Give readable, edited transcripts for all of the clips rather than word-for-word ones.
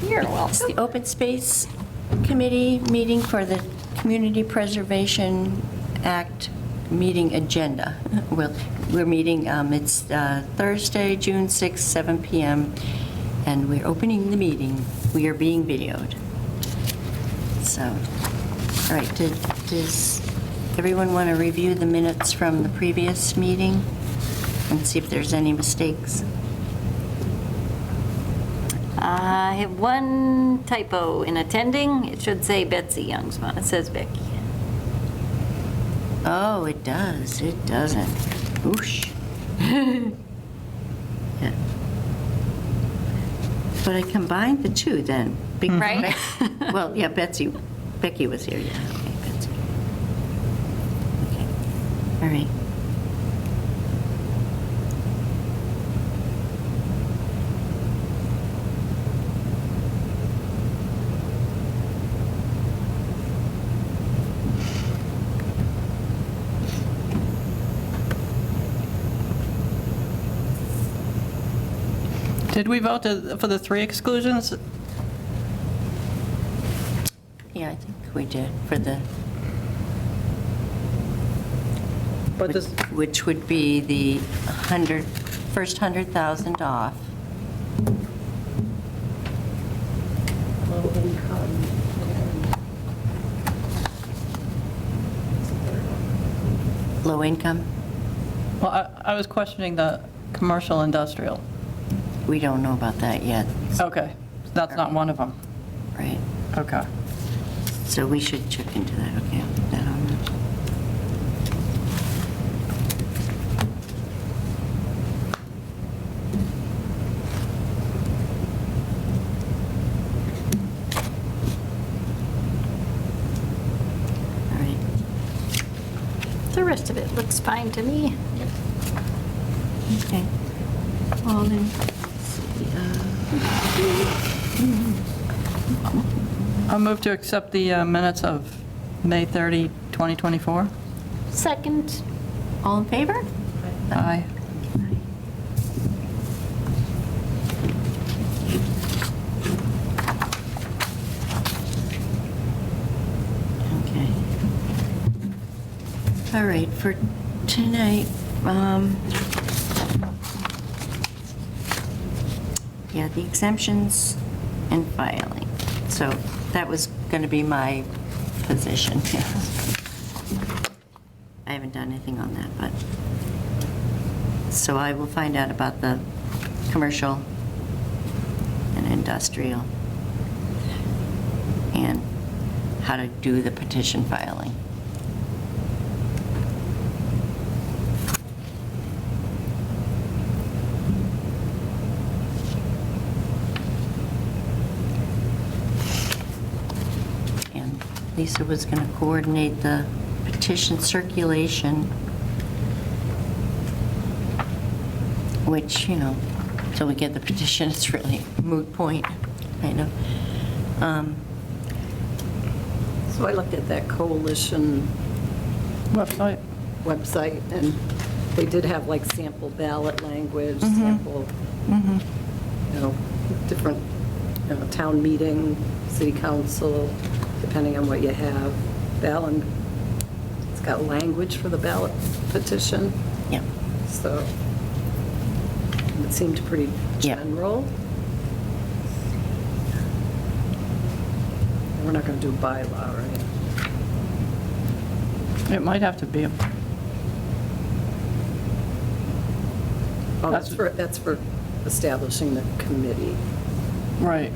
You're welcome. It's the Open Space Committee meeting for the Community Preservation Act meeting agenda. We're meeting, it's Thursday, June 6th, 7 p.m., and we're opening the meeting. We are being videoed. So, all right, does everyone want to review the minutes from the previous meeting and see if there's any mistakes? I have one typo in attending. It should say Betsy Youngsma. It says Becky. Oh, it does. It doesn't. Oosh. Yeah. But I combined the two then. Right? Well, yeah, Becky was here, yeah. Okay, Betsy. Okay, all right. Did we vote for the 3 exclusions? Yeah, I think we did for the, But this, which would be the first 100,000 off. Low income? well, I was questioning the commercial industrial. We don't know about that yet, Okay, that's not one of them. right? Okay. So we should check into that, okay? I'll put that on there. All right. The rest of it looks fine to me. Okay. Well, then, let's see, I'll move to accept the minutes of May 30, 2024. Second. all in favor? Aye. Okay. All right, for tonight, yeah, the exemptions and filing. So that was going to be my position. I haven't done anything on that, but, so I will find out about the commercial and industrial and how to do the petition filing. And Lisa was going to coordinate the petition circulation, which, you know, till we get the petition, it's really a moot point, kind of. So I looked at that coalition Website? website, and they did have like sample ballot language, sample, you know, different, you know, town meeting, city council, depending on what you have. Ballot, it's got language for the ballot petition, Yeah. so it seemed pretty Yeah. general. We're not going to do bylaw, right? It might have to be. Oh, That's- that's for establishing the committee. Right.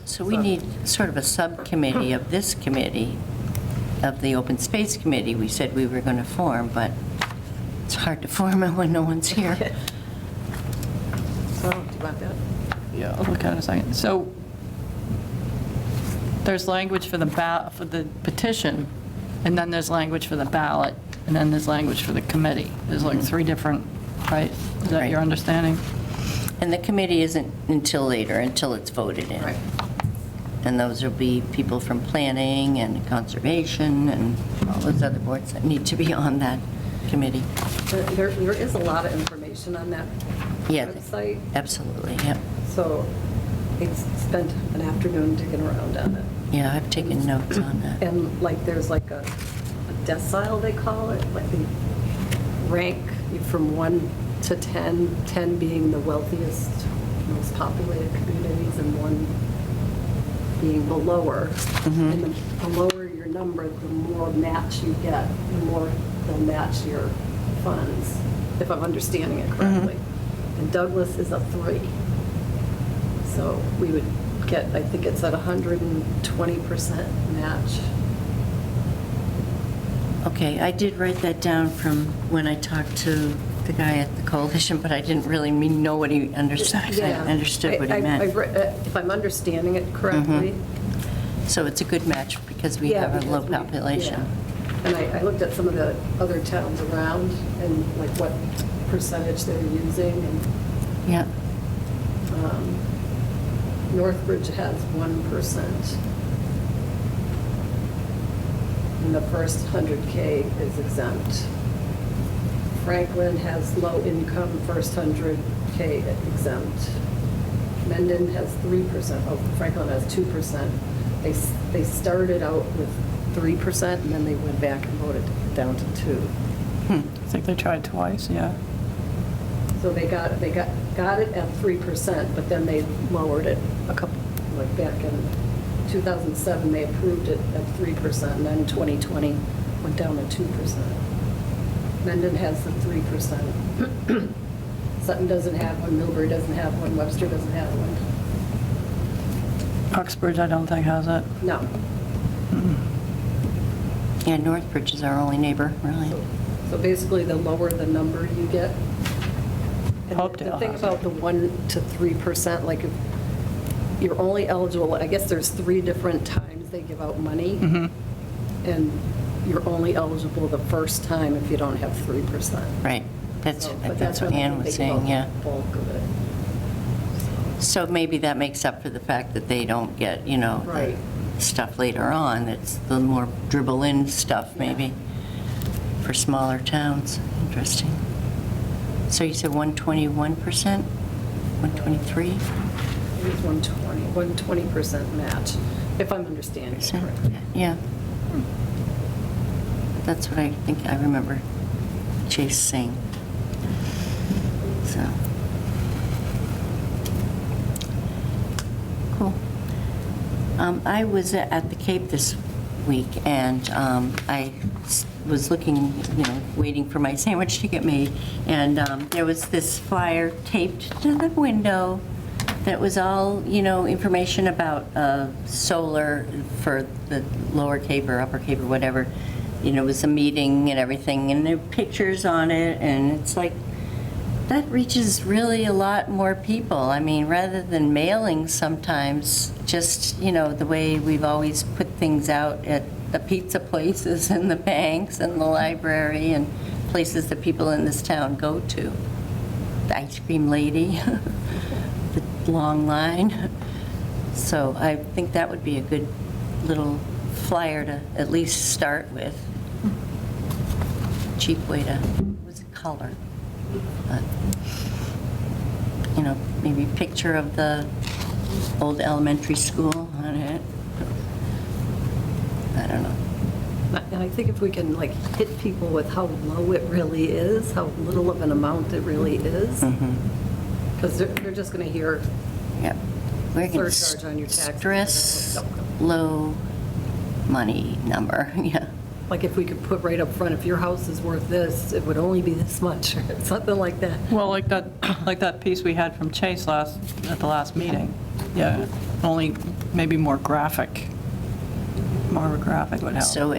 So we need sort of a subcommittee of this committee, of the Open Space Committee we said we were going to form, but it's hard to form it when no one's here. So, do you want that? Yeah, I'll look at it in a second. So there's language for the for the petition, and then there's language for the ballot, and then there's language for the committee. There's like 3 different, right? Is that your Right. understanding? And the committee isn't until later, until it's voted in. Right. And those will be people from planning and conservation and all those other boards that need to be on that committee. There is a lot of information on that Yeah, website, absolutely, yep. So I spent an afternoon digging around on it. Yeah, I've taken notes on that. And like, there's like a decile, they call it, like they rank you from 1 to 10, 10 being the wealthiest, most populated communities, and 1 being the lower. And the lower your number, the more match you get, the more they'll match your funds, if I'm understanding it correctly. And Douglas is a 3. So we would get, I think it's at 120% match. Okay, I did write that down from when I talked to the guy at the coalition, but I didn't really know what he understood. I understood what he meant. If I'm understanding it correctly. So it's a good match because we Yeah, have a because low we- population. yeah. And I looked at some of the other towns around and like what percentage they're using, and Yeah. Northbridge has 1%. And the first 100K is exempt. Franklin has low income, first 100K exempt. Mendon has 3%, oh, Franklin has 2%. They started out with 3%, and then they went back and voted it down to 2. I think they tried twice, yeah. So they got it at 3%, but then they lowered it a couple, like back in 2007, they approved it at 3%, and then 2020 went down to 2%. Mendon has the 3%. Sutton doesn't have one, Millbury doesn't have one, Webster doesn't have one. Uxbridge, I don't think has it. No. Yeah, Northbridge is our only neighbor, really. So basically, the lower the number you get. And Hopedale the thing has it. about the 1 to 3%, like if you're only eligible, I guess there's 3 different times they give out money. And you're only eligible the first time if you don't have 3%. Right. That's But what when Ann they was give out saying, yeah. the bulk of it. So maybe that makes up for the fact that they don't get, the Right. stuff later on. It's the more dribble in stuff, maybe, for smaller towns. Interesting. So you said 121%? 123%? It was 120% match, if I'm understanding it correctly. Yeah. That's what I think I remember Chase saying. So. Cool. I was at the Cape this week, and I was looking, waiting for my sandwich to get made, and there was this flyer taped to the window that was all, information about solar for the Lower Cape or Upper Cape or whatever. It was a meeting and everything, and there were pictures on it, and it's like, that reaches really a lot more people. I mean, rather than mailing sometimes, just, the way we've always put things out at the pizza places and the banks and the library and places that people in this town go to. The ice cream lady, the long line. So I think that would be a good little flyer to at least start with. Cheap way to, what's it, color? But, maybe a picture of the old elementary school on it. I don't know. And I think if we can like hit people with how low it really is, how little of an amount it really is, because they're just going to hear Yep. We're going to surcharge on your taxes. stress low money number, yeah. Like if we could put right up front, if your house is worth this, it would only be this much, or something like that. Well, like that piece we had from Chase at the last meeting. Yeah, only maybe more graphic. More of a graphic would help. So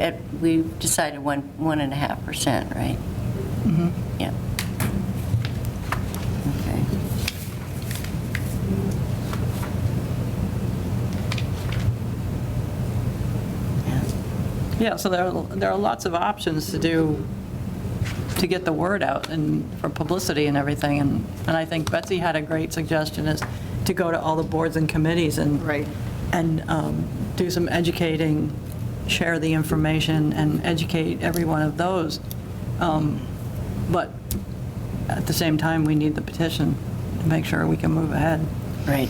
we've decided 1.5%, right? Yeah. Okay. Yeah, so there are lots of options to get the word out and for publicity and everything. And I think Betsy had a great suggestion, is to go to all the boards and committees and Right. do some educating, share the information and educate every one of those. But at the same time, we need the petition to make sure we can move ahead. Right.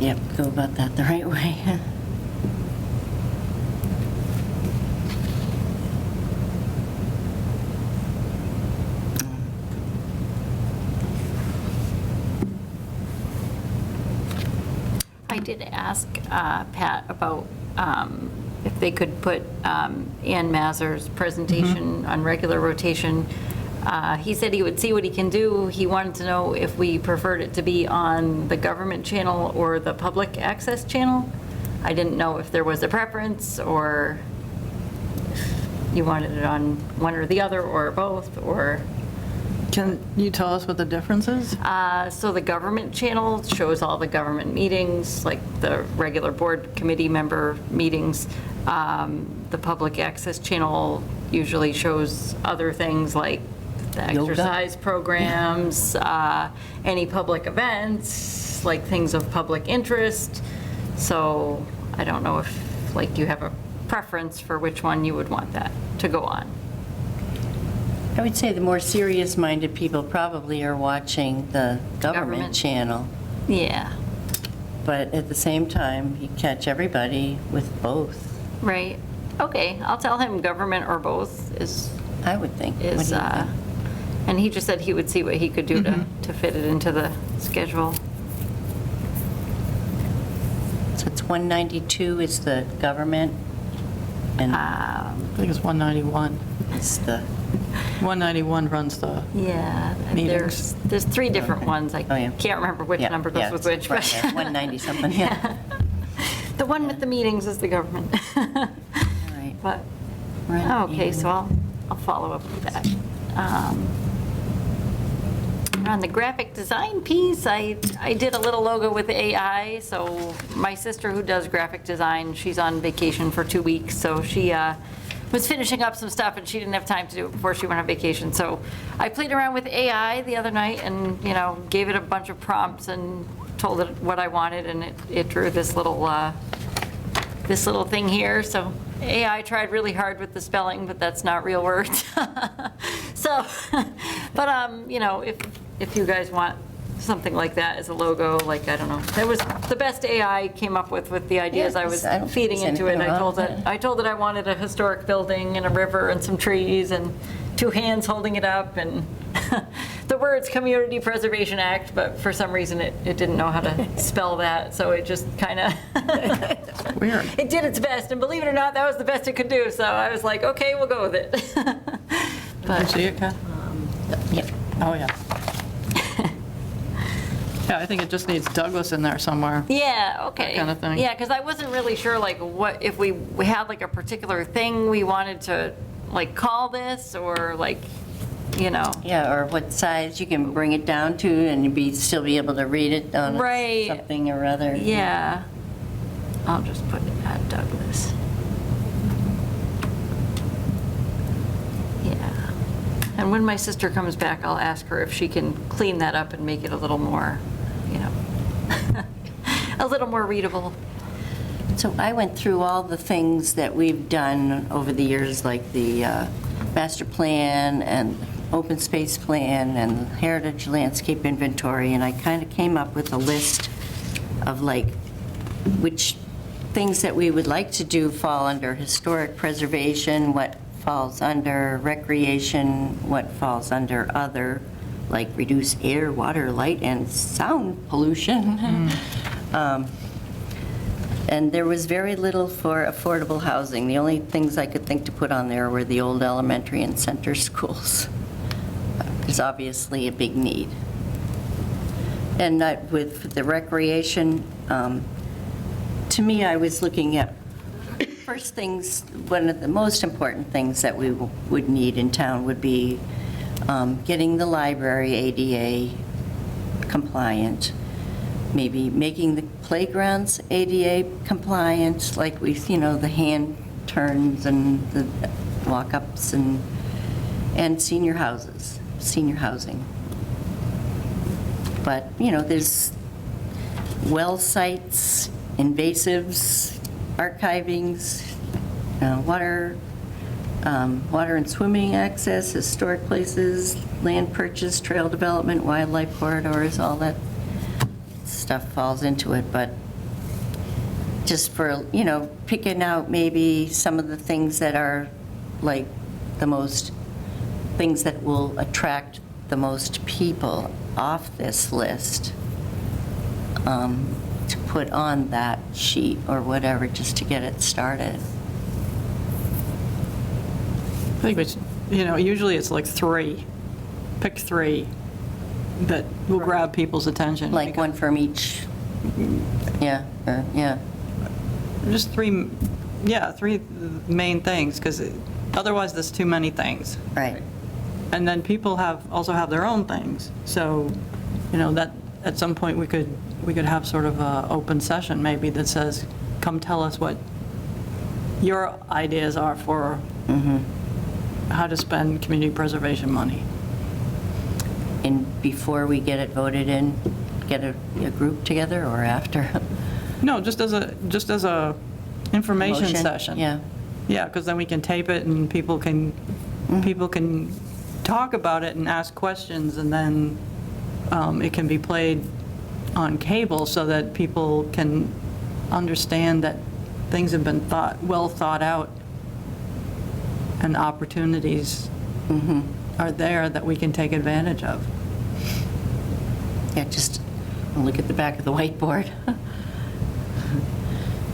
Yep, go about that the right way. I did ask Pat about if they could put Ann Mazur's presentation on regular rotation. He said he would see what he can do. He wanted to know if we preferred it to be on the government channel or the public access channel. I didn't know if there was a preference, or if you wanted it on one or the other, or both, or... Can you tell us what the difference is? So the government channel shows all the government meetings, like the regular board committee member meetings. The public access channel usually shows other things like the Yoga. exercise programs, any public events, like things of public interest. So I don't know if, like, you have a preference for which one you would want that to go on. I would say the more serious-minded people probably are watching the government Government. channel, Yeah, but at the same time, you catch everybody with both, right. Okay, I'll tell him government or both is I would think. What do you is, think? and he just said he would see what he could do to fit it into the schedule. So it's 192 is the government, and I think it's 191. it's the, 191 runs the, Yeah, and Meetings. there's three different ones. I Oh, yeah. can't remember which yeah, number yeah, goes with it's which, but 190-something, yeah. the one with the meetings is the government. All right. But, Right, okay, and- so I'll follow up with that. On the graphic design piece, I did a little logo with AI. So my sister, who does graphic design, she's on vacation for 2 weeks, so she was finishing up some stuff and she didn't have time to do it before she went on vacation. So I played around with AI the other night and, gave it a bunch of prompts and told it what I wanted, and it drew this little thing here. So AI tried really hard with the spelling, but that's not real words. So, but if you guys want something like that as a logo, like, I don't know, that was the best AI came up with the ideas Yeah, I was I don't think feeding there's into it. anything I wrong told with it it. I told it I wanted a historic building and a river and some trees and 2 hands holding it up and the words Community Preservation Act, but for some reason it didn't know how to spell that, so it just kind of weird. it did its best, and believe it or not, that was the best it could do. So I was like, okay, we'll go with it. Did you But see it, Kat? Yep. Oh, yeah. Yeah, I think it just needs Douglas in there somewhere. yeah, okay. That kind of thing. Yeah, because I wasn't really sure, like, what if we had like a particular thing we wanted to like call this, or like, Yeah, or what size you can bring it down to and you'd still be able to read it on Right. something or other. Yeah. I'll just put it at Douglas. Yeah. And when my sister comes back, I'll ask her if she can clean that up and make it a little more, a little more readable. So I went through all the things that we've done over the years, like the master plan and open space plan and heritage landscape inventory, and I kind of came up with a list of like which things that we would like to do fall under historic preservation, what falls under recreation, what falls under other, like reduce air, water, light, and sound pollution. And there was very little for affordable housing. The only things I could think to put on there were the old elementary and center schools. There's obviously a big need. And with the recreation, to me, I was looking at, first things, one of the most important things that we would need in town would be getting the library ADA compliant, maybe making the playgrounds ADA compliant, like the hand turns and the walk-ups and senior housing. But, there's well sites, invasives, archivings, water and swimming access, historic places, land purchase, trail development, wildlife corridors, all that stuff falls into it, but just for, picking out maybe some of the things that are like the most, things that will attract the most people off this list, to put on that sheet or whatever, just to get it started. I think it's, usually it's like 3. Pick 3 that will grab people's attention. Like one from each, yeah. Just 3 main things, because otherwise there's too many things. Right. And then people also have their own things. So, that at some point we could have sort of a open session maybe that says, come tell us what your ideas are for how to spend community preservation money. And before we get it voted in, get a group together, or after? No, just as a information Motion? session. Yeah. Yeah, because then we can tape it and people can talk about it and ask questions, and then it can be played on cable so that people can understand that things have been well thought out, and opportunities are there that we can take advantage of. Yeah, just look at the back of the whiteboard.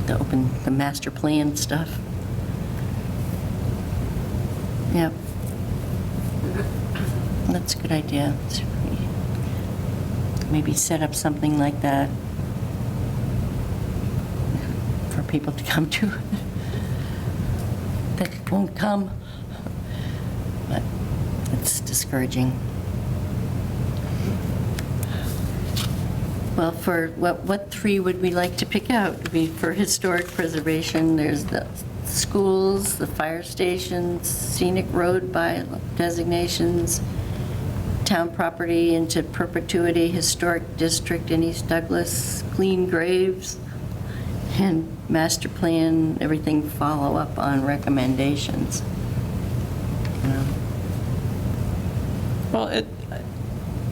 To open the master plan stuff. Yep. That's a good idea. Maybe set up something like that for people to come to that won't come. But it's discouraging. Well, for what 3 would we like to pick out? For historic preservation, there's the schools, the fire stations, scenic road by designations, town property into perpetuity, historic district in East Douglas, clean graves, and master plan, everything follow up on recommendations. Well, it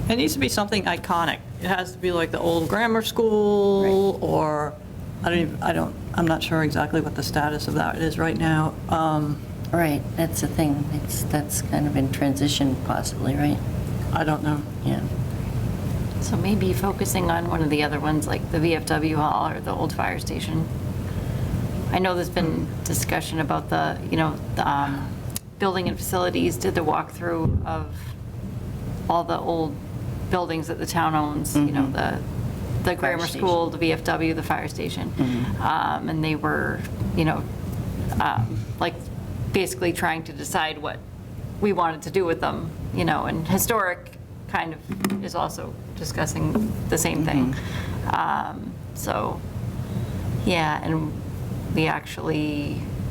needs to be something iconic. It has to be like the old grammar school, or I'm not sure exactly what the status of that is right now. Right, that's the thing. That's kind of in transition possibly, right? I don't know. Yeah. So maybe focusing on one of the other ones, like the VFW hall or the old fire station. I know there's been discussion about the building and facilities, did the walkthrough of all the old buildings that the town owns, the grammar station. school, the VFW, the fire station. And they were, like basically trying to decide what we wanted to do with them, and historic kind of is also discussing the same thing. So, yeah, and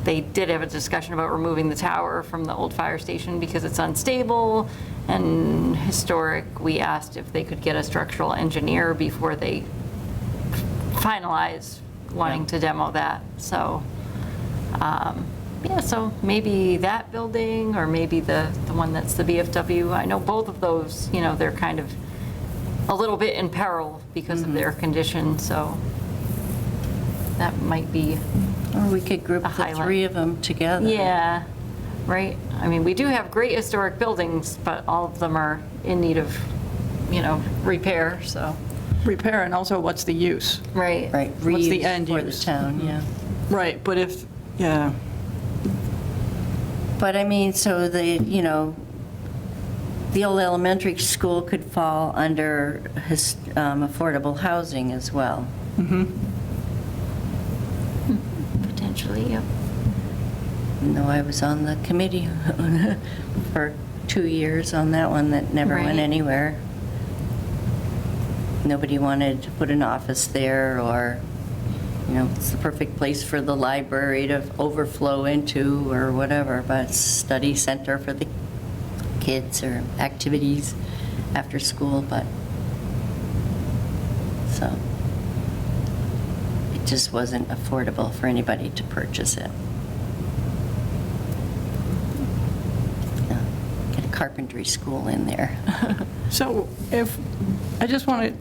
they did have a discussion about removing the tower from the old fire station because it's unstable. And historic, we asked if they could get a structural engineer before they finalize wanting to demo that. So, so maybe that building, or maybe the one that's the VFW. I know both of those, they're kind of a little bit in peril because of their condition, so that might be Or we could group A the highlight. 3 of them together. Yeah, right. I mean, we do have great historic buildings, but all of them are in need of, repair, so. Repair, and also what's the use? Right. Right, What's the reuse end for the use? town, yeah. Right, but yeah. But I mean, so the old elementary school could fall under affordable housing as well. Potentially, yep. No, I was on the committee for 2 years on that one that never went Right. anywhere. Nobody wanted to put an office there, or, it's the perfect place for the library to overflow into or whatever, but study center for the kids or activities after school, but, so, it just wasn't affordable for anybody to purchase it. Get a carpentry school in there. So I just want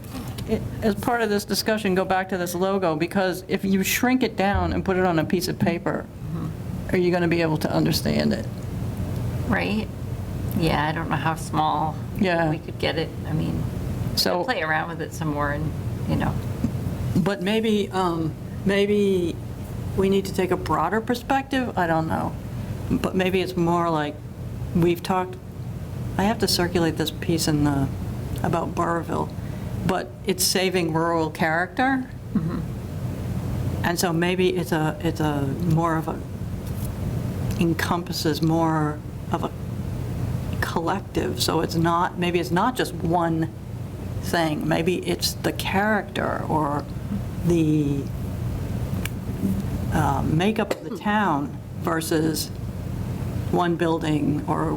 to as part of this discussion, go back to this logo, because if you shrink it down and put it on a piece of paper, are you going to be able to understand it? Right? Yeah, I don't know how small Yeah. we could get it. I mean, So, play around with it some more and, you know. but maybe we need to take a broader perspective, I don't know. But maybe it's more like, we've talked, I have to circulate this piece about Burrville, but it's saving rural character. And so maybe it's a more of a, encompasses more of a collective, so maybe it's not just one thing, maybe it's the character or the makeup of the town versus one building or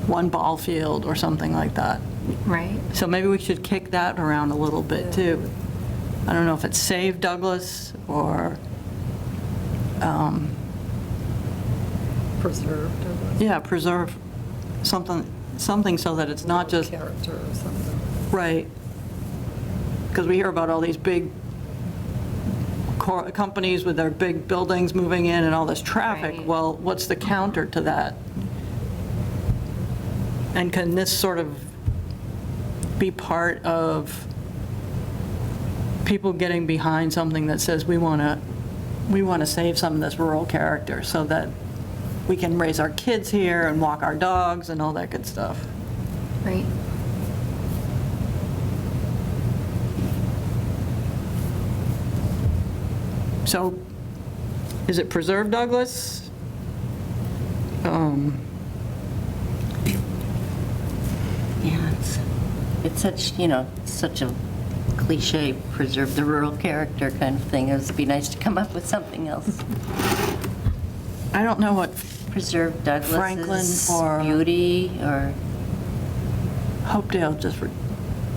one ball field or something like that. Right? So maybe we should kick that around a little bit too. I don't know if it's Save Douglas or, Preserved or yeah, preserve something so that it's not just, character or something. right. Because we hear about all these big companies with their big buildings moving in and all this traffic. Right. Well, what's the counter to that? And can this sort of be part of people getting behind something that says we want to save some of this rural character so that we can raise our kids here and walk our dogs and all that good stuff? Right? So, is it Preserve Douglas? Yeah, it's such, such a cliche, preserve the rural character kind of thing. It would be nice to come up with something else. I don't know what Preserve Franklin Douglas's or- beauty, or, Hopedale just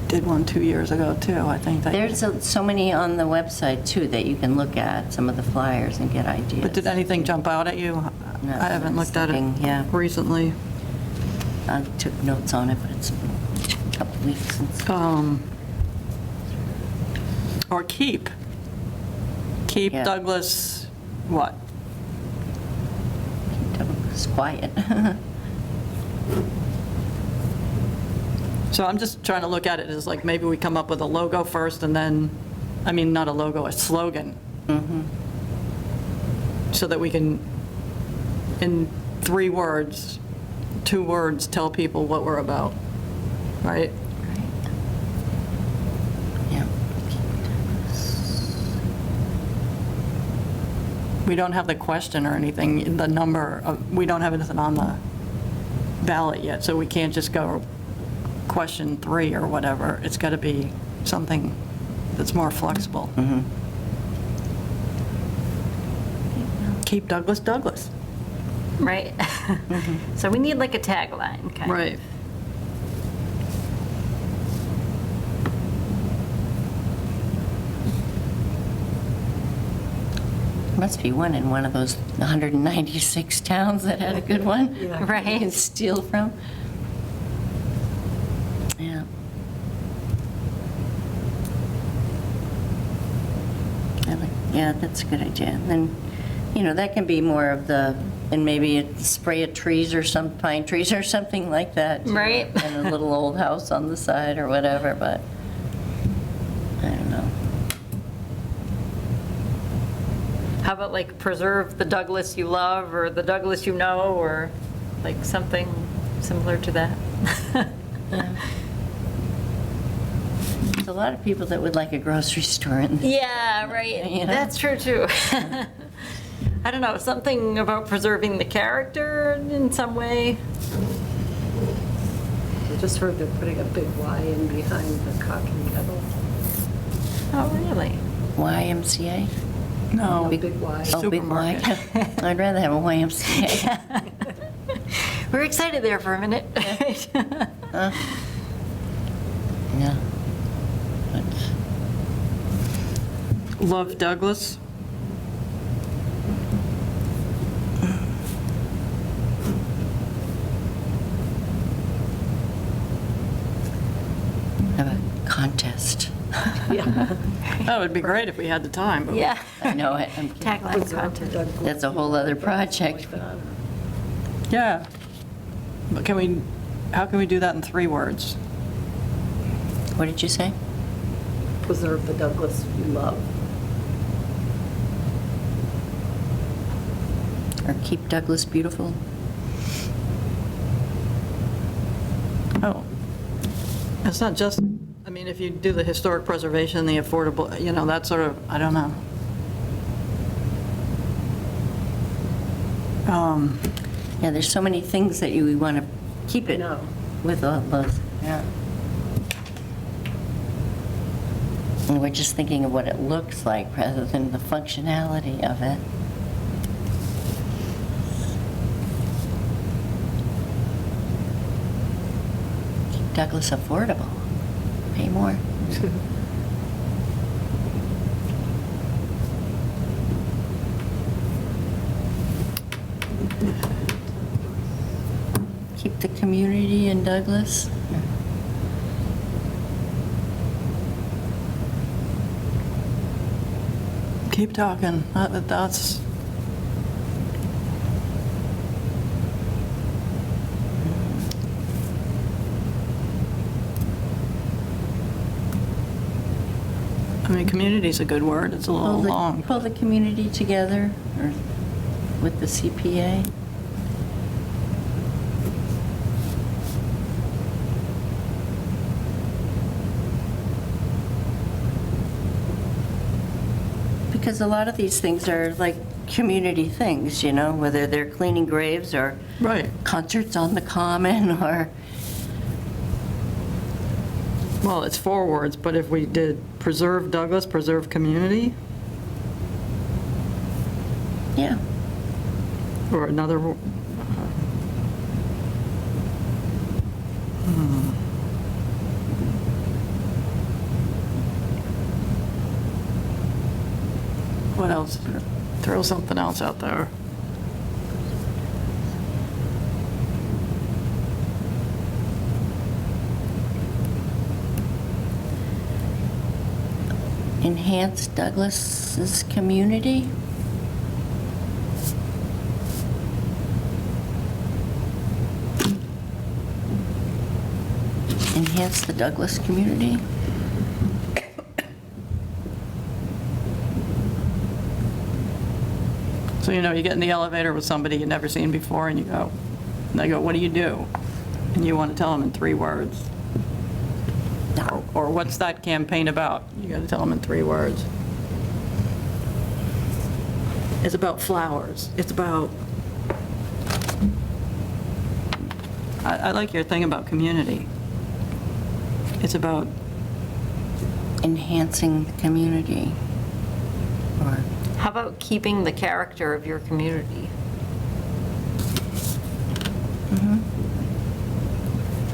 did one 2 years ago, too, I think. there's so many on the website, too, that you can look at, some of the flyers, and get ideas. But did anything jump out at you? No, I haven't looked at nothing, yeah. it recently. I took notes on it, but it's been a couple of weeks since. Or Keep. Keep Yeah. Douglas, what? It's quiet. So I'm just trying to look at it as like, maybe we come up with a logo first and then, I mean, not a logo, a slogan. So that we can, in 3 words, 2 words, tell people what we're about, right? Yeah. We don't have the question or anything, the number, we don't have anything on the ballot yet, so we can't just go question 3 or whatever. It's got to be something that's more flexible. Keep Douglas Douglas. Right? So we need like a tagline, kind of. Right. Must be one in one of those 196 towns that had a good one. Yeah. You can Right? steal from. Yeah. Yeah, that's a good idea. And then, that can be more of the, and maybe a spray of trees or some pine trees or something like that. too. Right. And a little old house on the side or whatever, but I don't know. How about like preserve the Douglas you love or the Douglas you know, or like something similar to that? Yeah. There's a lot of people that would like a grocery store in Yeah, right. You know? That's true too. I don't know, something about preserving the character in some way. I just heard they're putting a big Y in behind the Cock and Kettle. Oh, really? YMCA? No. A big Y. Oh, big Y. Supermarket. I'd rather have a YMCA. We're excited there for a minute. Yeah. But Love Douglas. have a contest. That would be great if we had the time. but- Yeah. I know it. I'm kidding. Tagline content. That's a whole other project. Yeah. But how can we do that in 3 words? What did you say? Preserve the Douglas you love. Or keep Douglas beautiful? Oh, it's not just, I mean, if you do the historic preservation, the affordable, that sort of, I don't know. Yeah, there's so many things that we want to keep it No. with all those. Yeah. And we're just thinking of what it looks like rather than the functionality of it. Keep Douglas affordable. Pay more. Keep the community in Douglas. Keep talking. That's, I mean, community's a good word. It's a little long. Pull the community together or with the CPA. Because a lot of these things are like community things, whether they're cleaning graves or Right. concerts on the common or, Well, it's 4 words, but if we did preserve Douglas, preserve community, yeah. or another, what else? Throw something else out there. Enhance Douglas's community. Enhance the Douglas community. So, you get in the elevator with somebody you've never seen before, and they go, what do you do? And you want to tell them in 3 words. Or what's that campaign about? You got to tell them in 3 words. It's about flowers. It's about, I like your thing about community. It's about, Enhancing the community. Or How about keeping the character of your community?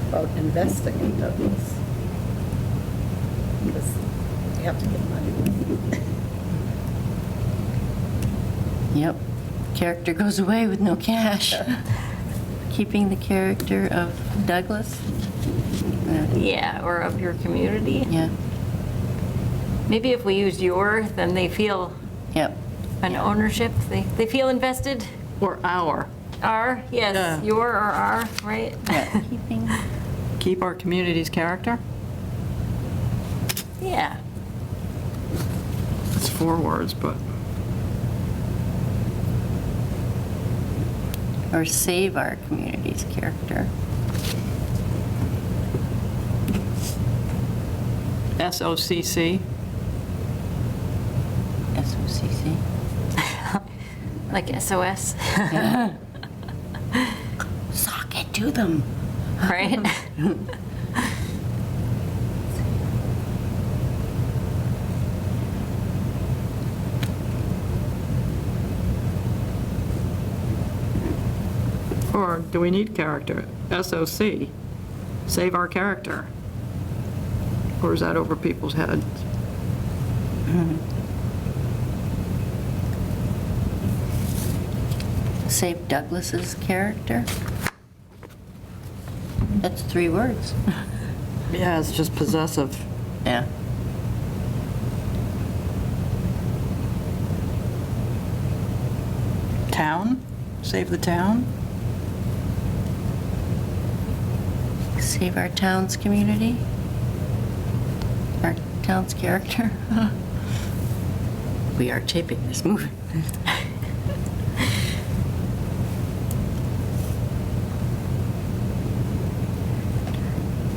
About investing in Douglas. Because you have to get money. Yep. Character goes away with no cash. Keeping the character of Douglas? Yeah, or of your community? Yeah. Maybe if we used your, then they feel Yep. an ownership, they feel invested. or our, Our, yes, Yeah. your or our, right? Yeah. Keeping. keep our community's character. Yeah. It's 4 words, but Or save our community's character. SOCC. SOCC. Like SOS, Sock it to them. right? Or do we need character? SOC, save our character. Or is that over people's heads? Save Douglas's character. That's 3 words. Yeah, it's just possessive. Yeah. Save the town? Save our town's community? Our town's character? We are taping this movie.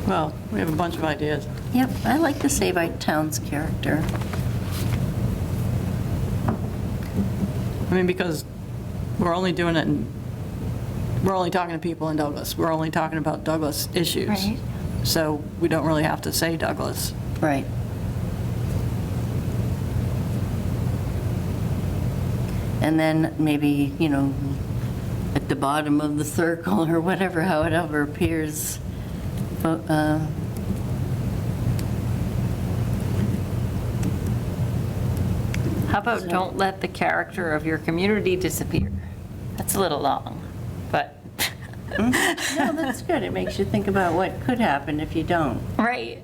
Well, we have a bunch of ideas. Yep, I like to save our town's character. I mean, because we're only doing it we're only talking to people in Douglas. We're only talking about Douglas issues. Right. So we don't really have to say Douglas. Right. And then maybe, at the bottom of the circle or whatever, however appears, How about don't let the character of your community disappear? That's a little long, but, no, that's good. It makes you think about what could happen if you don't. right,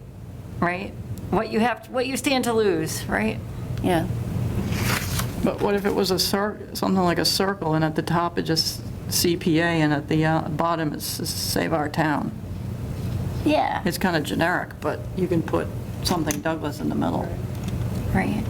right? What you stand to lose, right? Yeah. But what if it was something like a circle, and at the top it just CPA, and at the bottom it's just Save Our Town? Yeah. It's kind of generic, but you can put something Douglas in the middle. Right.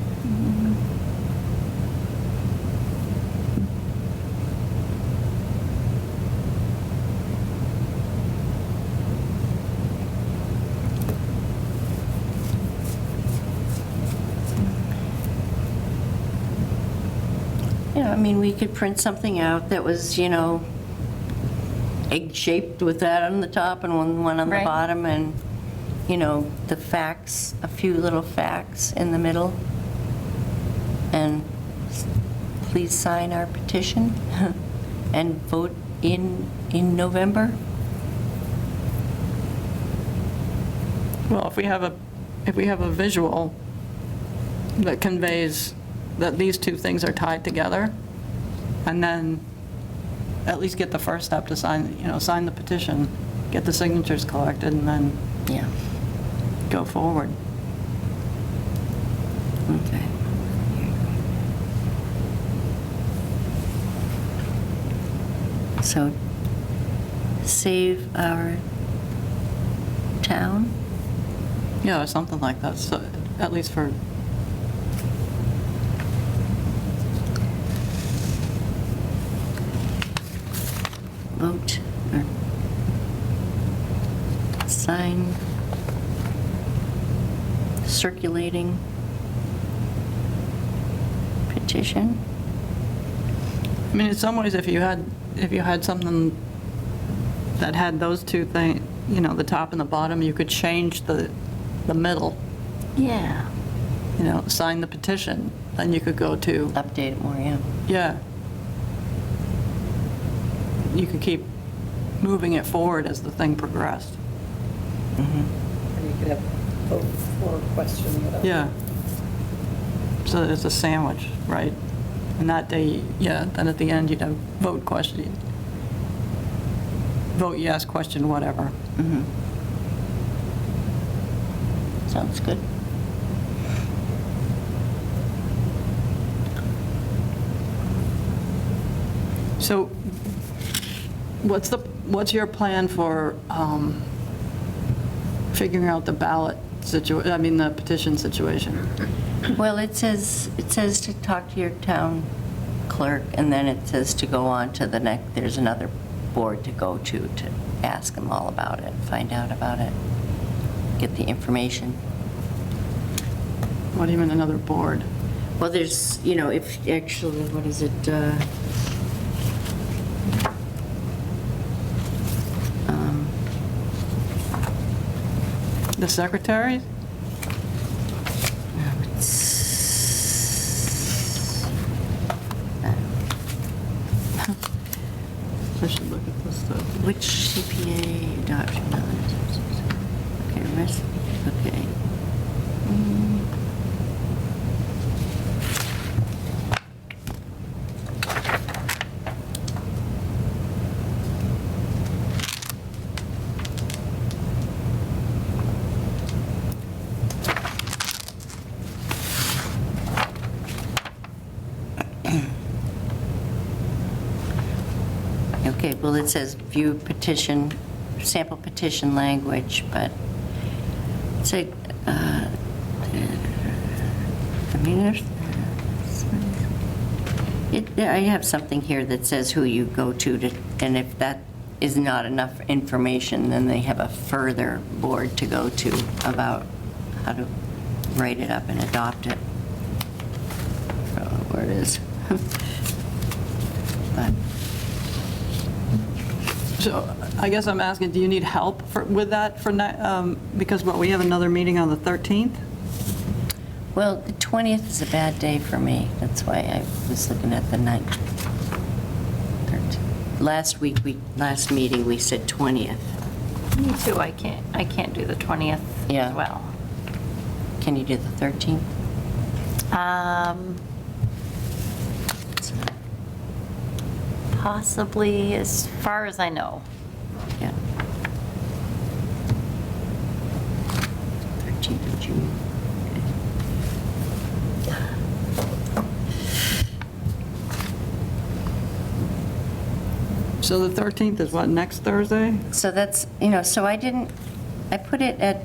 I mean, we could print something out that was, egg-shaped with that on the top and one on the Right. bottom, and, the facts, a few little facts in the middle. And please sign our petition and vote in November. Well, if we have a visual that conveys that these two things are tied together, and then at least get the first step to sign the petition, get the signatures collected, and then Yeah. go forward. Okay. So, save our town? Yeah, or something like that, so at least for, Vote or sign circulating petition. I mean, in some ways, if you had something that had those two things, the top and the bottom, you could change the middle, Yeah. sign the petition, then you could go to, Update it more, yeah. yeah. You could keep moving it forward as the thing progressed. And you could have vote for, question, whatever. Yeah. So it's a sandwich, right? And that day, yeah, then at the end, you'd have vote question. Vote yes, question whatever. Sounds good. So what's your plan for figuring out the ballot the petition situation? Well, it says to talk to your town clerk, and then it says to go on to the next, there's another board to go to ask them all about it, find out about it, get the information. What do you mean, another board? Well, there's, if, actually, what is it? The secretary? I should look at this stuff. Which CPA adoption? No, okay, okay. Okay, well, it says view petition, sample petition language, but it's a, I mean, I have something here that says who you go to, and if that is not enough information, then they have a further board to go to about how to write it up and adopt it. I don't know where it is. But So I guess I'm asking, do you need help with that because we have another meeting on the 13th? Well, the 20th is a bad day for me. That's why I was looking at the 9th. Last meeting, we said 20th. Me too, I can't do the 20th Yeah. as well. Can you do the 13th? Possibly, as far as I know. Yeah. 13th of June. So the 13th is what, next Thursday? So that's, so I put it at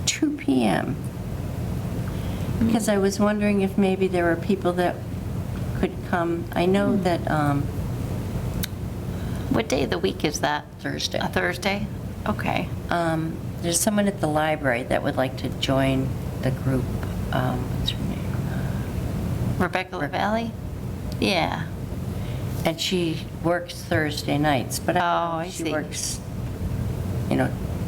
2 PM because I was wondering if maybe there were people that could come. I know that What day of the week is that? Thursday. A Thursday? Okay. There's someone at the library that would like to join the group. What's her name? Rebecca LaValle? Yeah. And she works Thursday nights, but Oh, I she see. works,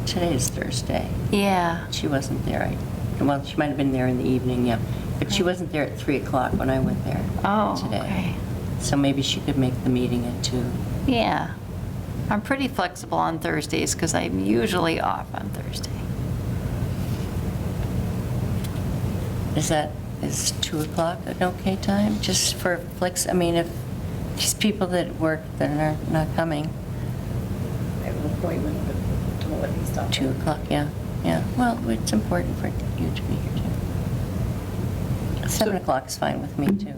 today is Thursday. Yeah. She wasn't there. Well, she might have been there in the evening, yeah. But she wasn't there at 3 o'clock when I went there Oh, today. okay. So maybe she could make the meeting at 2. Yeah. I'm pretty flexible on Thursdays because I'm usually off on Thursday. Is 2 o'clock an okay time? Just for I mean, if these people that work that are not coming, I have an appointment, but don't let me stop. 2 o'clock, yeah. Well, it's important for you to be here too. 7 o'clock is fine with me too.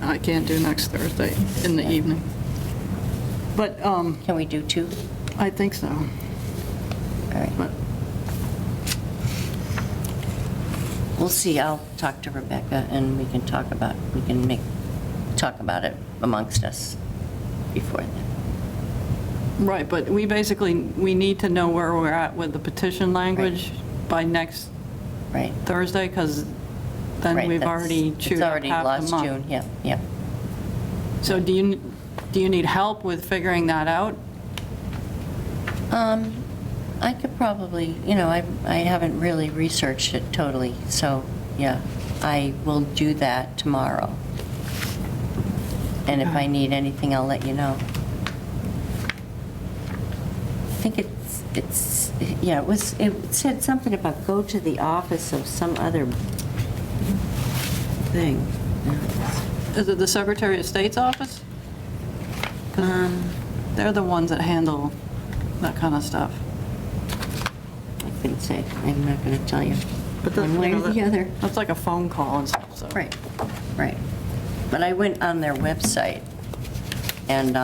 I can't do next Thursday in the evening. But Can we do 2? I think so. All right. But We'll see. I'll talk to Rebecca and we can talk about it amongst us before then. Right, but we need to know where we're at with the petition language by next Right. Thursday, because then Right, we've that's- already chewed up It's half already the lost month. June, yeah. So do you need help with figuring that out? I could probably, I haven't really researched it totally, so, yeah, I will do that tomorrow. And if I need anything, I'll let you know. I think it said something about go to the office of some other thing. Is it the Secretary of State's office? 'Cause they're the ones that handle that kind of stuff. I couldn't say, I'm not going to tell you But one way or the other. That's like a phone call and stuff, so. Right. But I went on their website, and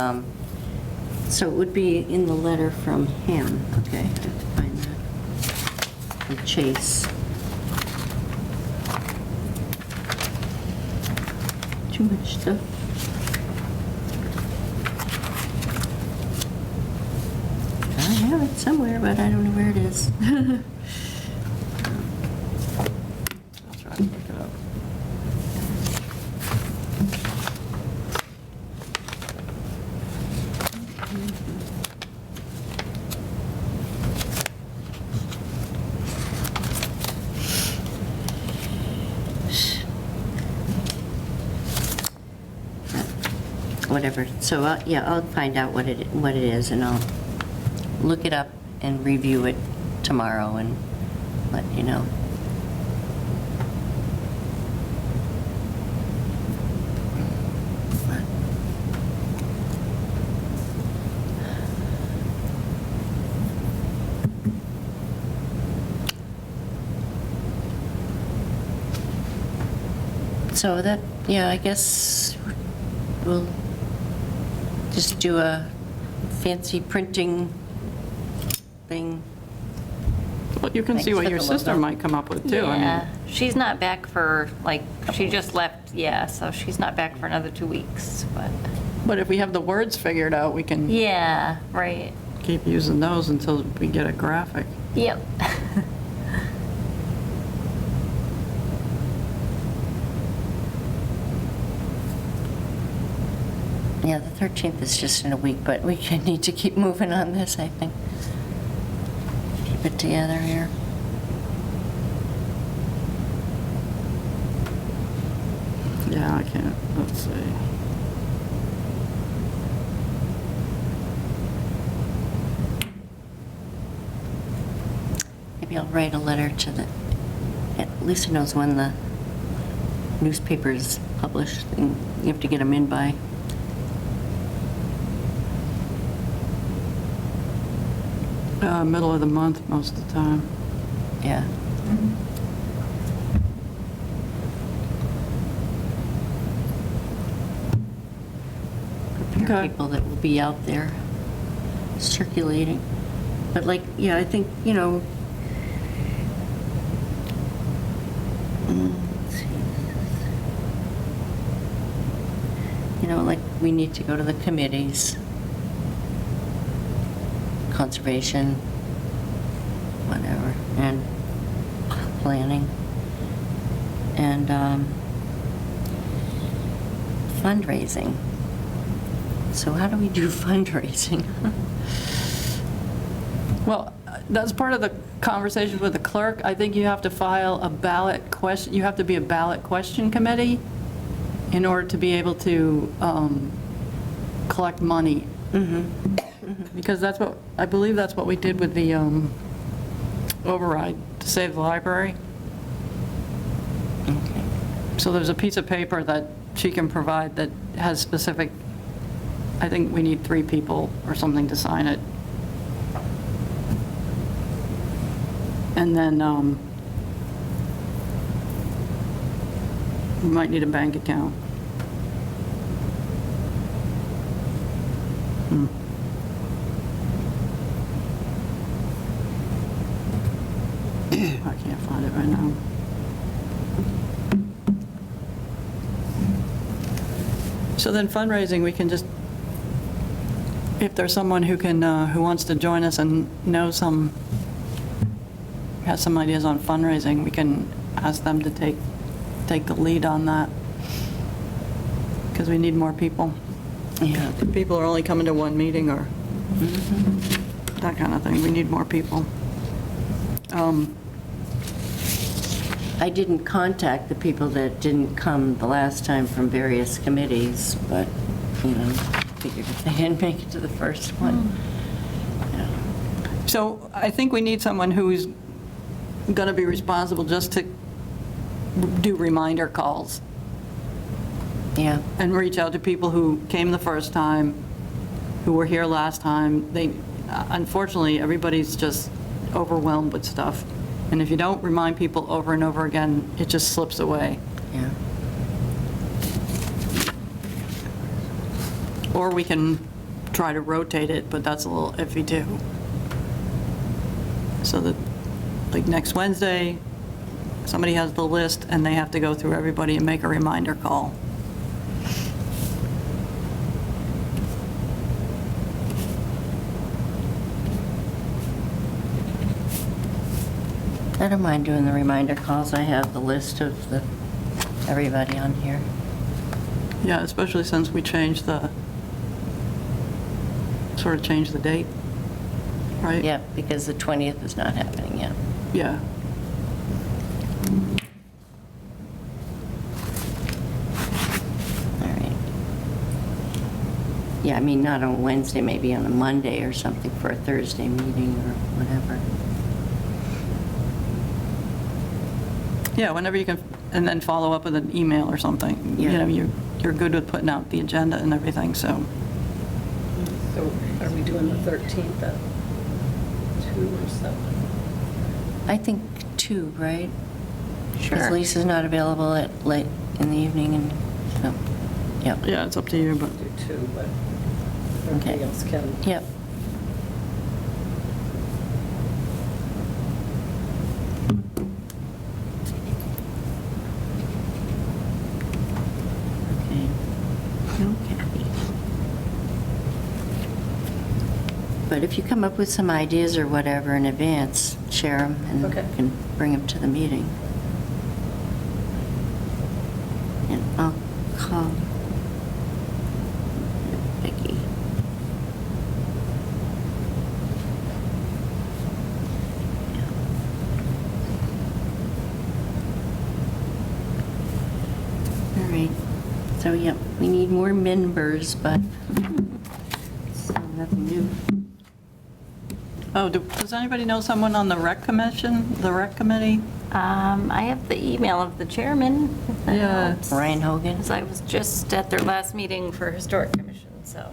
so it would be in the letter from him. Okay, I have to find that. From Chase. Too much stuff. I have it somewhere, but I don't know where it is. I'll try to look it up. Whatever. So, I'll find out what it is, and I'll look it up and review it tomorrow and let you know. So that, I guess we'll just do a fancy printing thing. Well, you can see what your sister might come up with, too. I mean, Yeah, she's not back for, like, she just left, yeah, so she's not back for another 2 weeks, but, But if we have the words figured out, we can yeah, right. keep using those until we get a graphic. Yep. Yeah, the 13th is just in a week, but we need to keep moving on this, I think. Keep it together here. Yeah, I can't, let's see. Maybe I'll write a letter to the, Lisa knows when the newspaper's published, and you have to get them in by. Middle of the month most of the time. Yeah. Prepare Okay. people that will be out there circulating. But like, yeah, I think, let's see. Like, we need to go to the committees. Conservation, whatever, and planning, and fundraising. So how do we do fundraising? Well, that's part of the conversation with the clerk. I think you have to file a ballot question, you have to be a ballot question committee in order to be able to collect money. Because that's what, I believe that's what we did with the override to save the library. Okay. So there's a piece of paper that she can provide that has specific, I think we need 3 people or something to sign it. And then we might need a bank account. I can't find it right now. So then fundraising, we can just, if there's someone who can, who wants to join us and knows has some ideas on fundraising, we can ask them to take the lead on that. Because we need more people. Yeah. If people are only coming to one meeting or that kind of thing, we need more people. I didn't contact the people that didn't come the last time from various committees, but, figured if they didn't make it to the first one. So I think we need someone who's going to be responsible just to do reminder calls Yeah. and reach out to people who came the first time, who were here last time. Unfortunately, everybody's just overwhelmed with stuff. And if you don't remind people over and over again, it just slips away. Yeah. Or we can try to rotate it, but that's a little iffy too. So that, like next Wednesday, somebody has the list and they have to go through everybody and make a reminder call. I don't mind doing the reminder calls. I have the list of everybody on here. Yeah, especially since we changed the date, right? Yeah, because the 20th is not happening yet. Yeah. All right. Yeah, I mean, not on Wednesday, maybe on a Monday or something for a Thursday meeting or whatever. Yeah, whenever you can, and then follow up with an email or something. Yeah. You're good with putting out the agenda and everything, so. So are we doing the 13th at 2 or 7? I think 2, right? Sure. Because Lisa's not available at late in the evening and, so, yeah. Yeah, it's up to you, but. Do 2, but everybody Okay. else can. Yep. Okay. No Kathy. But if you come up with some ideas or whatever in advance, share them and Okay. can bring them to the meeting. And I'll call Becky. All right, so yeah, we need more members, but so nothing new. Oh, does anybody know someone on the rec commission, the rec committee? I have the email of the chairman. if that Yeah. helps. Ryan Hogan? 'Cause I was just at their last meeting for Historic Commission, so,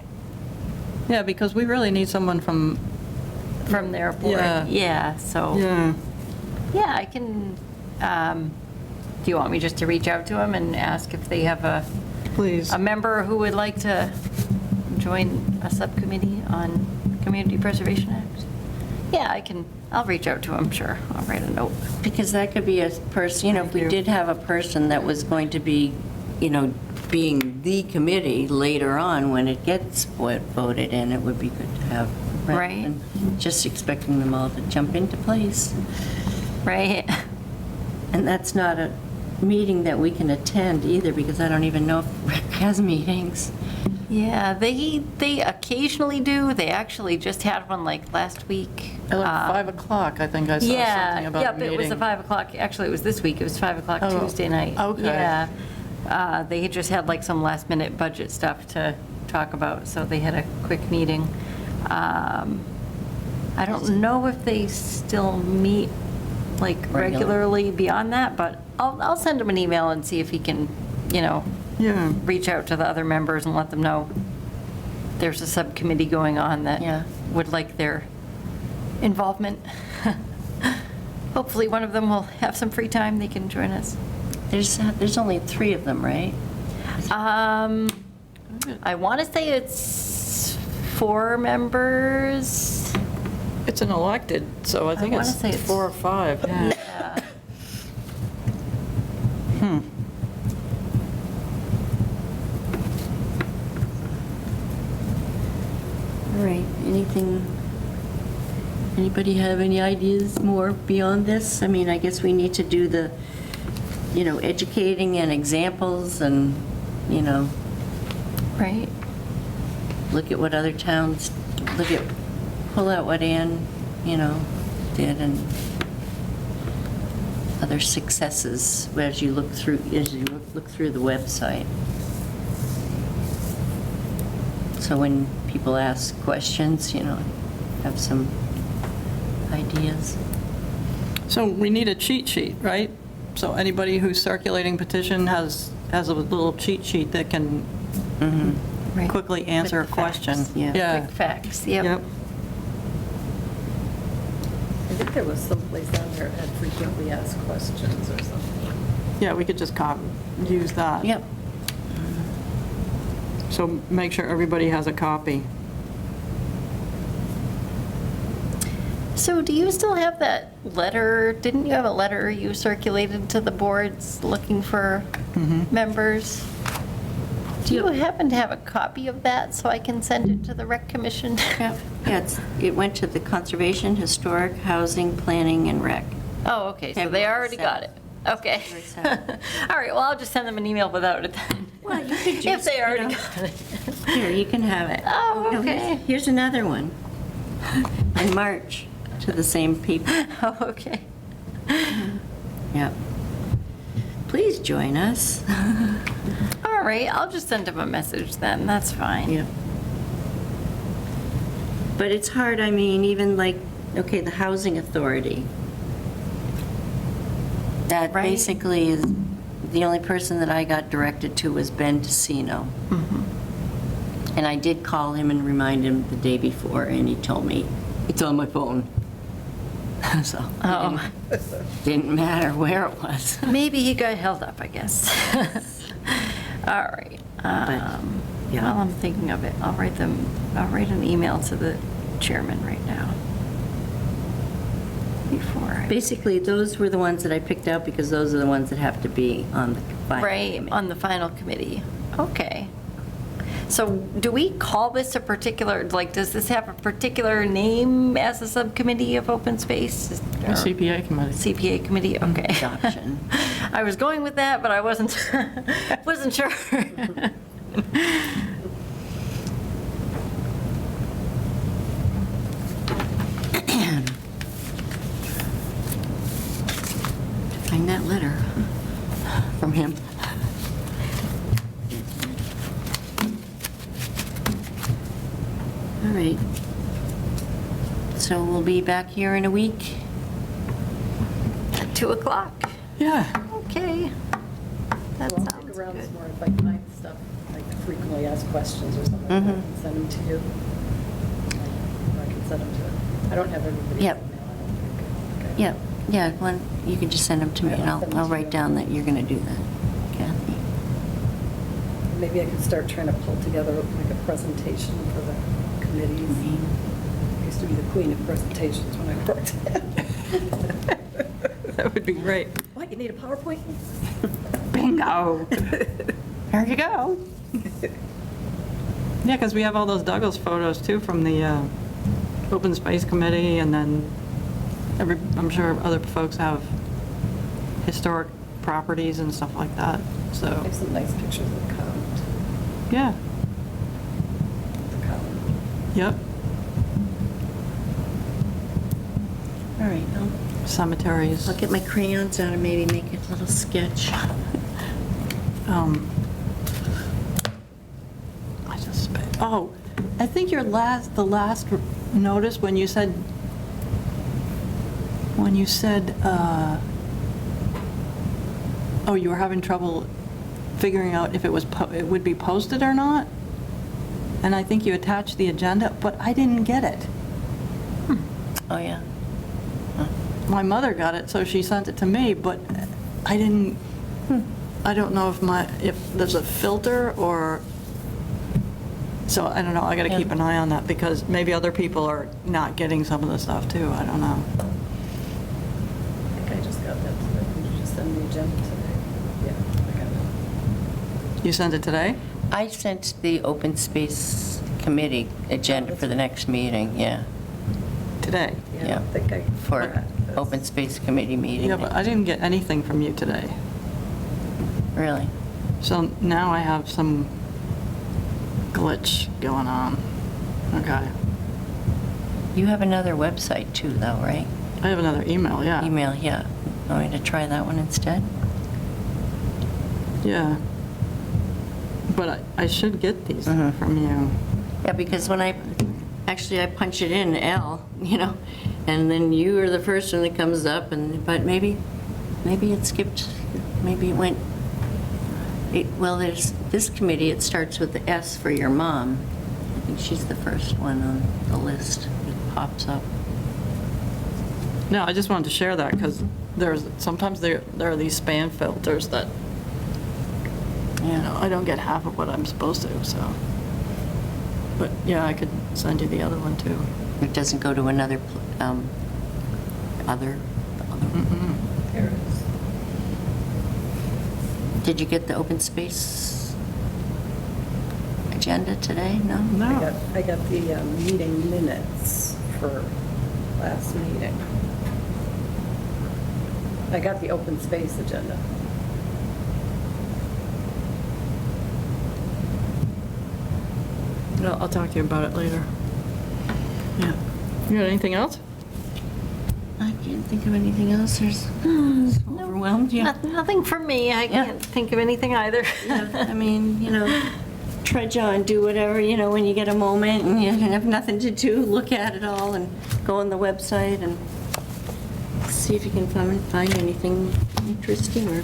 Yeah, because we really need someone from, from their board. Yeah. Yeah, so, yeah, I can, do you want me just to reach out to them and ask if they have please. a member who would like to join a subcommittee on Community Preservation Act? Yeah, I'll reach out to him, sure. I'll write a note. Because that could be a person, you know, if we Thank you. did have a person that was going to be, you know, being the committee later on when it gets voted in, it would be good to have. rather Right. than Just expecting them all to jump into place. Right? And that's not a meeting that we can attend either, because I don't even know if Rick has meetings. Yeah, they occasionally do. They actually just had one like last week. At like 5 o'clock, I think I saw something about a Yep, it was meeting. a 5 o'clock, actually, it was this week, it was 5 o'clock Oh, Tuesday night. okay. Yeah. They just had like some last minute budget stuff to talk about, so they had a quick meeting. I don't know if they still meet like regularly beyond that, but I'll send him an email and see if he can, you know, Yeah. reach out to the other members and let them know there's a subcommittee going on Yeah. that would like their involvement. Hopefully, one of them will have some free time, they can join us. There's only 3 of them, right? I want to say it's 4 members. It's an elected, so I think wanna it's say it's- 4 or 5. Yeah. Yeah. All right, anybody have any ideas more beyond this? I mean, I guess we need to do the, you know, educating and examples and, you know, Right? look at what other towns, pull out what Ann, you know, did and other successes as you look through the website. So when people ask questions, you know, have some ideas. So we need a cheat sheet, right? So anybody who's circulating petition has a little cheat sheet that can Right. quickly answer a With the question. facts. Yeah. Quick facts, yep. Yep. I think there was someplace on there that frequently asked questions or something. Yeah, we could just use that. Yep. So make sure everybody has a copy. So do you still have that letter? Didn't you have a letter you circulated to the boards looking for members? Do you happen to have a copy of that so I can send it to the rec commission? Yeah, it went to the Conservation, Historic, Housing, Planning, and Rec. Oh, okay, so they February already got it. 7th. Okay. February 7th. All right, well, I'll just send them an email without it then. Well, you could If just, they you already know. got it. Here, you can have it. Oh, No, okay. Here's another one. In March, to the same people. Oh, okay. Yep. Please join us. All right, I'll just send them a message then, that's fine. Yep. But it's hard, I mean, even like, okay, the Housing Authority. That Right. basically is, the only person that I got directed to was Ben Tessino. And I did call him and remind him the day before, and he told me, it's on my phone. So, Oh. didn't matter where it was. Maybe he got held up, I guess. All right. While I'm thinking of it, I'll write an email to the chairman right now. Basically, those were the ones that I picked out because those are the ones that have to be on the final Right, committee. on the final committee. Okay. So do we call this a particular, like, does this have a particular name as a subcommittee of open space? The CPA committee. CPA committee, okay. Adoption. I was going with that, but I wasn't sure. Find that letter from him. All right. So we'll be back here in a week. At 2 o'clock. Yeah. Okay. That Well, I'll sounds dig around good. some more if I find stuff, like frequently asked questions or something, I can send them to you. Or I can send them to, I don't have everybody's email, Yep. I don't think. Okay. Yeah, one, you can just send them to me, and I'll write down that you're going to do that, Kathy. Maybe I could start trying to pull together like a presentation for the committees. I used to be the queen of presentations when I worked. That would be great. What, you need a PowerPoint? Bingo. There you go. Yeah, because we have all those Douglas photos too from the Open Space Committee, and then I'm sure other folks have historic properties and stuff like that, I so, have some nice pictures of the count. yeah, The count. yep, All right, cemeteries. I'll get my crayons out and maybe make a little sketch. I think the last notice when you said, you were having trouble figuring out if it would be posted or not, and I think you attached the agenda, but I didn't get it. Oh, yeah. My mother got it, so she sent it to me, but I didn't, I don't know if there's a filter or, so I don't know, I gotta keep an eye on that because maybe other people are not getting some of the stuff too, I don't know. I think I just got that today. Did you just send the agenda today? Yeah, I got it. You sent it today? I sent the Open Space Committee agenda for the next meeting, yeah, Today? Yeah. I think I. for that's- Open Space Committee meeting. Yeah, but I didn't get anything from you today. Really? So now I have some glitch going on. Okay. You have another website too, though, right? I have another email, yeah. Email, yeah. Want me to try that one instead? Yeah. But I should get these Mhm. from you. Yeah, because when I punch it in, L, and then you are the first one that comes up, but maybe it skipped, maybe it went, well, there's this committee, it starts with the S for your mom. I think she's the first one on the list that pops up. No, I just wanted to share that because sometimes there are these spam filters that, I don't get half of what I'm supposed to, so. But yeah, I could send you the other one too. It doesn't go to another, other. There it is. Did you get the open space agenda today? No? No. I got the meeting minutes for last meeting. I got the open space agenda. No, I'll talk to you about it later. Yeah. You got anything else? I can't think of anything else. There's overwhelmed, yeah. Nothing from me. I can't think of anything either. I mean, trudge on, do whatever, when you get a moment and you have nothing to do, look at it all and go on the website and see if you can find anything interesting or,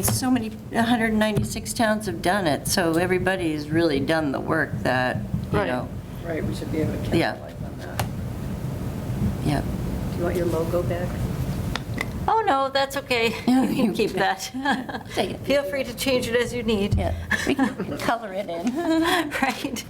so many, 196 towns have done it, so everybody's really done the work that, Right. Right, we should be able to Yeah. capitalize on that. yeah. Do you want your logo back? Oh, no, that's okay. No, You you can keep can- that. Take it. Feel free to change it as you need. Yeah, we can color it in. Right?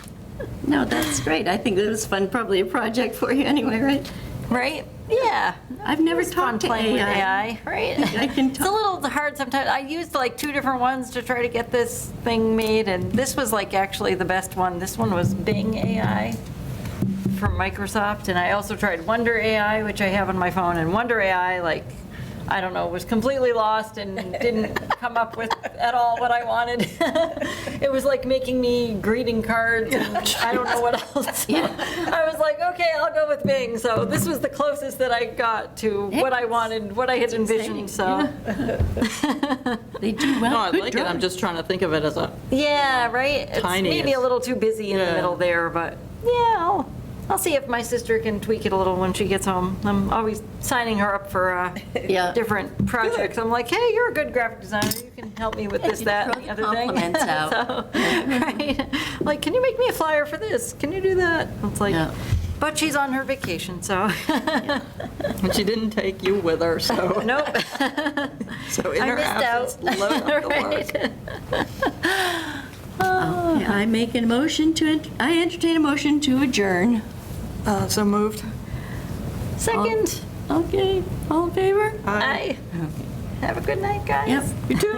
No, that's great. I think it was fun, probably a project for you anyway, right? Right? Yeah. I've never It's fun talked to playing with AI. AI, right? I can It's a little hard sometimes. I used like 2 different ones to try to get this thing made, and this was like actually the best one. This one was Bing AI from Microsoft, and I also tried Wonder AI, which I have on my phone, and Wonder AI, like, I don't know, was completely lost and didn't come up with at all what I wanted. It was like making me greeting cards and I don't know what else. I was like, okay, I'll go with Bing. So this was the closest that I got to what I wanted, what I had envisioned, so. They do No, well. I Good like it, I'm drawing. just trying to think of it as a, Yeah, right? It's Tiny maybe a is- little too busy in the Yeah. middle there, but yeah, I'll see if my sister can tweak it a little when she gets home. I'm always signing her up for Yeah. different projects. I'm like, hey, you're a good graphic designer. You can help me with this, you that, throw and the the other thing. compliments out. So, right? Like, can you make me a flyer for this? Can you do that? It's like, Yeah. but she's on her vacation, so. and she didn't take you with her, so. Nope. So in I her missed absence, out. load up the work. Okay, I make a motion to, I entertain a motion to adjourn. So moved. Second, Okay, all in favor? I have a good night, guys. Yep. You too.